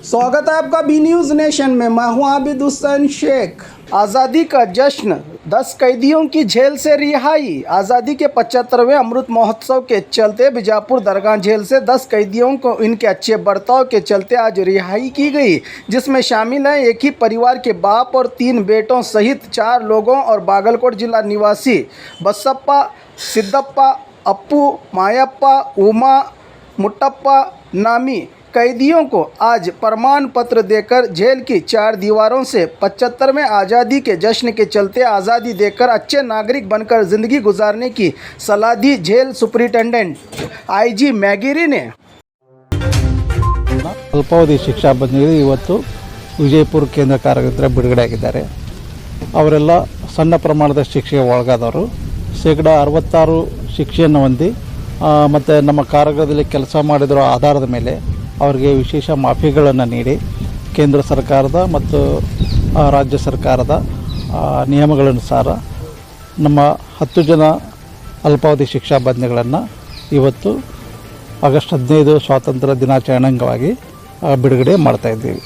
स्वागत है आपका बी न्यूज़ नेशन में। मैं हूं आबिद हुसैन शेख। आज़ादी का जश्न, 10 कैदियों की जेल से रिहाई। आज़ादी के 75वें अमृत महोत्सव के चलते बीजापुर दरगाह जेल से 10 कैदियों को इनके अच्छे बर्ताव के चलते आज रिहाई की गई, जिसमें शामिल हैं एक ही परिवार के बाप और 3 बेटों सहित 4 लोगों और बागलकोट जिला निवासी बसप्पा, सिद्धप्पा, अप्पू, मायप्पा, उमा, मुट्टप्पा नामी कैदियों को आज प्रमाण पत्र देकर जेल की 4 दीवारों से 75वें आज़ादी के जश्न के चलते आज़ादी देकर अच्छे नागरिक बनकर ज़िंदगी गुजारने की सलाह दी जेल सुपरिटेंडेंट IG मैगिरी ने। ಅಲ್ಪಾವಧಿ ಶಿಕ್ಷಾ ಬಂದಿಗಳು ಇವತ್ತು ವಿಜಯಪುರ ಕೇಂದ್ರ ಕಾರಾಗೃಹದಿಂದ ಬಿಡುಗಡೆ ಆಗಿದ್ದಾರೆ. ಅವರೆಲ್ಲ ಸಣ್ಣ ಪ್ರಮಾಣದ ಶಿಕ್ಷೆಗೆ ಒಳಗಾದವರು. ಶೇಕಡ 66 ಶಿಕ್ಷೆಯನ್ನು ಹೊಂದಿ ಮತ್ತು ನಮ್ಮ ಕಾರಾಗೃಹದಲ್ಲಿ ಕೆಲಸ ಮಾಡಿದರ ಆಧಾರದ ಮೇಲೆ ಅವರಿಗೆ ವಿಶೇಷ ಮಾಫಿಗಳನ್ನು ನೀಡಿ ಕೇಂದ್ರ ಸರ್ಕಾರದ ಮತ್ತು ರಾಜ್ಯ ಸರ್ಕಾರದ ನಿಯಮಗಳನುಸಾರ ನಮ್ಮ 10 ಜನ ಅಲ್ಪಾವಧಿ ಶಿಕ್ಷಾ ಬಂದಿಗಳನ್ನು ಇವತ್ತು ಆಗಸ್ಟ್ 15 ಸ್ವಾತಂತ್ರ್ಯ ದಿನಾಚರಣೆ ಅಂಗವಾಗಿ ಬಿಡುಗಡೆ ಮಾಡ್ತಾಯಿದ್ದೀವಿ.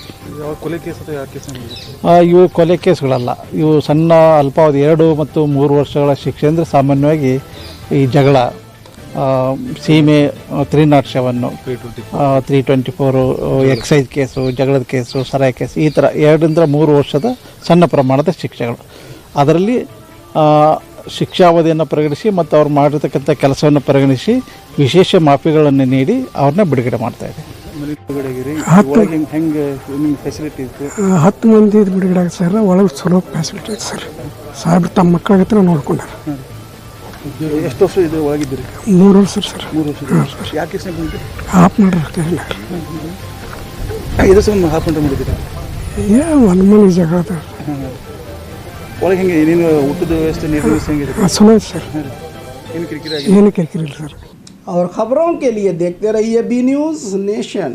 ಇವು ಕೊಲೆ ಕೇಸ್ಗಳಲ್ಲ, ಇವು ಸಣ್ಣ ಅಲ್ಪಾವಧಿ 2 ಮತ್ತು 3 ವರ್ಷಗಳ ಶಿಕ್ಷೆ. ಅಂದರೆ ಸಾಮಾನ್ಯವಾಗಿ ಈ ಜಗಳ, ಸೀಮೆ 307, 324 ಎಕ್ಸೈಸ್ ಕೇಸು, ಜಗಳದ ಕೇಸು, ಸರಾಯಿ ಕೇಸು, ಈ ಥರ 2 ರಿಂದ 3 ವರ್ಷದ ಸಣ್ಣ ಪ್ರಮಾಣದ ಶಿಕ್ಷೆಗಳು. ಅದರಲ್ಲಿ ಶಿಕ್ಷಾವಧಿಯನ್ನು ಪರಿಗಣಿಸಿ ಮತ್ತು ಅವ್ರು ಮಾಡಿರ್ತಕ್ಕಂಥ ಕೆಲಸವನ್ನು ಪರಿಗಣಿಸಿ ವಿಶೇಷ ಮಾಫಿಗಳನ್ನು ನೀಡಿ ಅವ್ರನ್ನ ಬಿಡುಗಡೆ ಮಾಡ್ತಾಯಿದೆ. 10 ಮಂದಿ ಬಿಡುಗಡೆ ಆಗಿದೆ ಸರ್. ಒಳಗೆ ಚಲೋ ಫೆಸಿಲಿಟಿ ಇದೆ ಸರ್. ಸಾಹೇಬ್ರು ತಮ್ಮ ಮಕ್ಕಳ ಹತ್ರ ನೋಡ್ಕೊಂಡಾರ. ಎಷ್ಟು ವರ್ಷ ಇದು ಒಳಗಿದ್ದೀರಿ? 3 ವರ್ಷ ಸರ್. 3 ವರ್ಷ. ಯಾಕೆ ಹಾಫ್ ಮಾಡಿರ್ತೀರಿ? 5 ವರ್ಷ ಹಾಫ್ ಮೀಟರ್ ಮಾಡಿದ್ದೀರಾ? ಒಂದು ಮನೆ ಜಗಳ ಒಳಗೆ ಹೆಂಗೆ ನೀನು ಊಟದ ವ್ಯವಸ್ಥೆ, ನೀರಿನ ವ್ಯವಸ್ಥೆ ಹೆಂಗಿದೆ? ಚಲೋ ಇದೆ ಸರ್. ಏನು ಕಿರಿಕಿರಿ ಏನು ಕಿರಿಕಿರಿ ಇಲ್ಲ ಸರ್. और ख़बरों के लिए देखते रहिए बी न्यूज़ नेशन।